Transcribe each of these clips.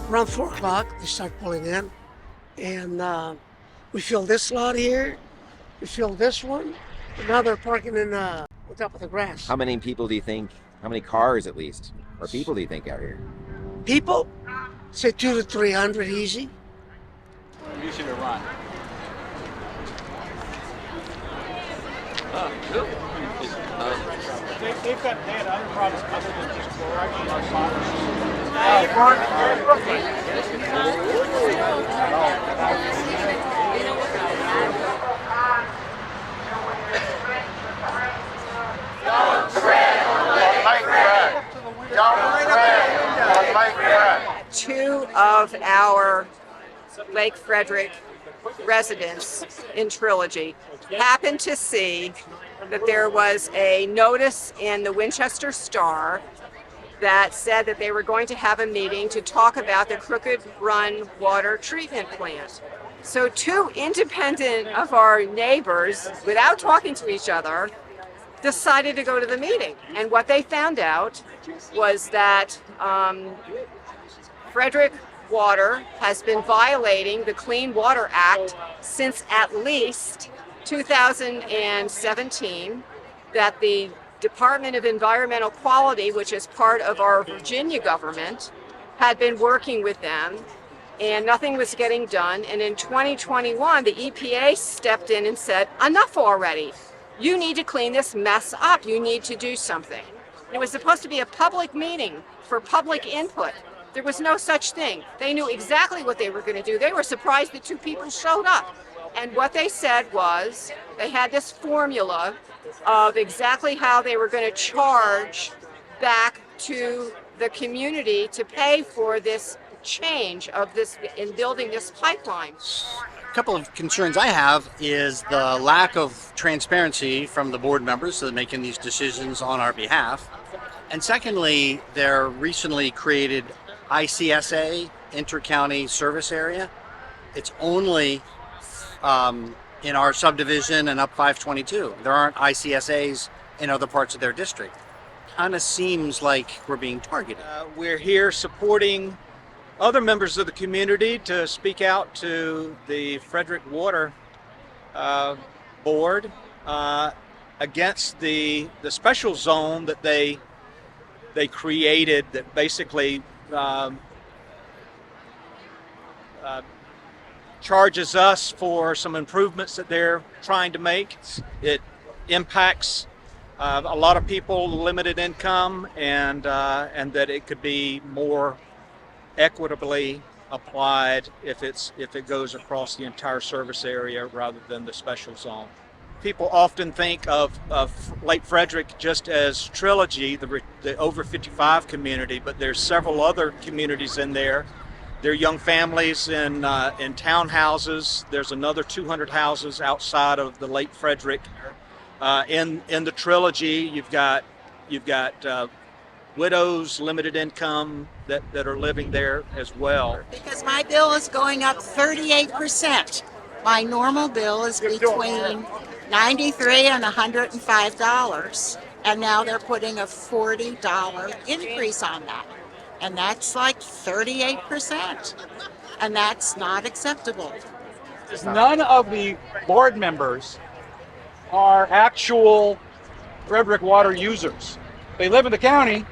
Around 4 o'clock, they start pulling in. And we filled this lot here. We filled this one. And now they're parking in on top of the grass. How many people do you think, how many cars at least, or people do you think out here? People, say 200 to 300 easy. Usually to run. They've got other products other than just chloride in our Two of our Lake Frederick residents in Trilogy happened to see that there was a notice in the Winchester Star that said that they were going to have a meeting to talk about the Crooked Run water treatment plant. So two independent of our neighbors, without talking to each other, decided to go to the meeting. And what they found out was that Frederick Water has been violating the Clean Water Act since at least 2017, that the Department of Environmental Quality, which is part of our Virginia government, had been working with them and nothing was getting done. And in 2021, the EPA stepped in and said, enough already. You need to clean this mess up. You need to do something. It was supposed to be a public meeting for public input. There was no such thing. They knew exactly what they were going to do. They were surprised that two people showed up. And what they said was they had this formula of exactly how they were going to charge back to the community to pay for this change of this in building this pipeline. A couple of concerns I have is the lack of transparency from the board members that are making these decisions on our behalf. And secondly, their recently created ICSA, Inter-County Service Area. It's only in our subdivision and up 522. There aren't ICSAs in other parts of their district. Kind of seems like we're being targeted. We're here supporting other members of the community to speak out to the Frederick Water Board against the special zone that they created that basically charges us for some improvements that they're trying to make. It impacts a lot of people, limited income, and that it could be more equitably applied if it goes across the entire service area rather than the special zone. People often think of Lake Frederick just as Trilogy, the over 55 community, but there's several other communities in there. There are young families in townhouses. There's another 200 houses outside of the Lake Frederick. In the Trilogy, you've got widows, limited income that are living there as well. Because my bill is going up 38%. My normal bill is between $93 and $105, and now they're putting a $40 increase on that. And that's like 38%. And that's not acceptable. None of the board members are actual Frederick Water users. They live in the county,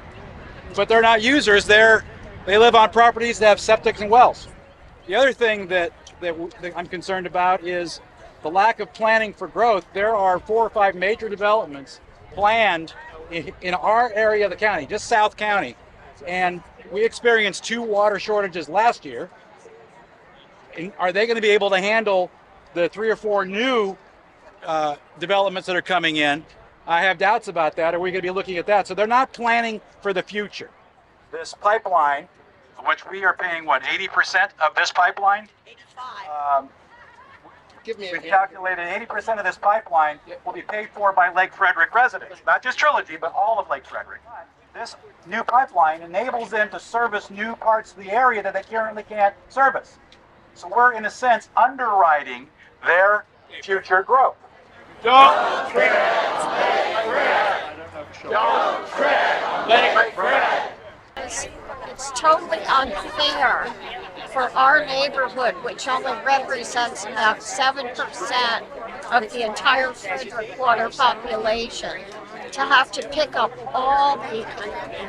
but they're not users. They live on properties that have septic and wells. The other thing that I'm concerned about is the lack of planning for growth. There are 4 or 5 major developments planned in our area of the county, just South County. And we experienced 2 water shortages last year. And are they going to be able to handle the 3 or 4 new developments that are coming in? I have doubts about that. Are we going to be looking at that? So they're not planning for the future. This pipeline, which we are paying, what, 80% of this pipeline? 85. We calculated 80% of this pipeline will be paid for by Lake Frederick residents, not just Trilogy, but all of Lake Frederick. This new pipeline enables them to service new parts of the area that they currently can't service. So we're, in a sense, underwriting their future growth. Don't tread Lake Fred! Don't tread Lake Fred! it's totally unfair for our neighborhood, which only represents about 7% of the entire Frederick water population, to have to pick up all the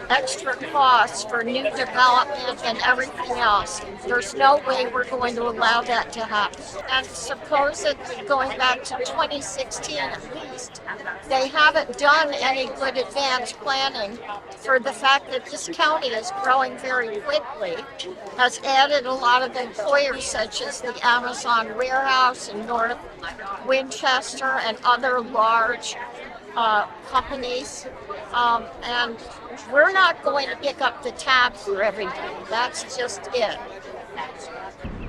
extra costs for new development and everything else. There's no way we're going to allow that to happen. And supposedly, going back to 2016 at least, they haven't done any good advanced planning for the fact that this county is growing very quickly, has added a lot of employers such as the Amazon warehouse in North Winchester and other large companies, and we're not going to pick up the tab for everything. That's just it.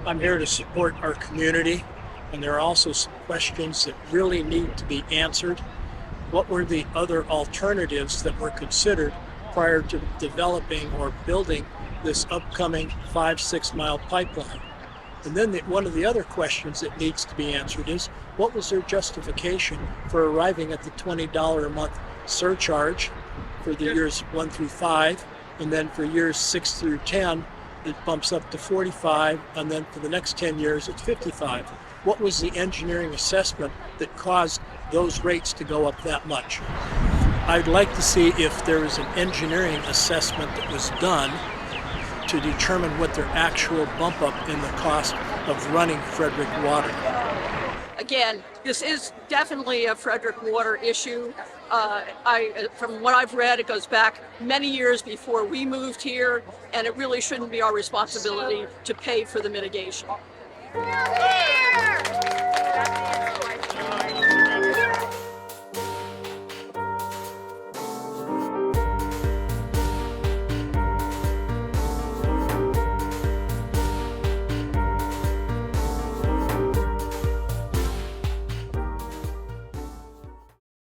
I'm here to support our community, and there are also some questions that really need to be answered. What were the other alternatives that were considered prior to developing or building this upcoming 5-6 mile pipeline? And then one of the other questions that needs to be answered is, what was their justification for arriving at the $20 a month surcharge for the years 1 through 5, and then for years 6 through 10, it bumps up to 45, and then for the next 10 years, it's 55. What was the engineering assessment that caused those rates to go up that much? I'd like to see if there is an engineering assessment that was done to determine what their actual bump up in the cost of running Frederick water. Again, this is definitely a Frederick water issue. From what I've read, it goes back many years before we moved here, and it really shouldn't be our responsibility to pay for the mitigation. Here!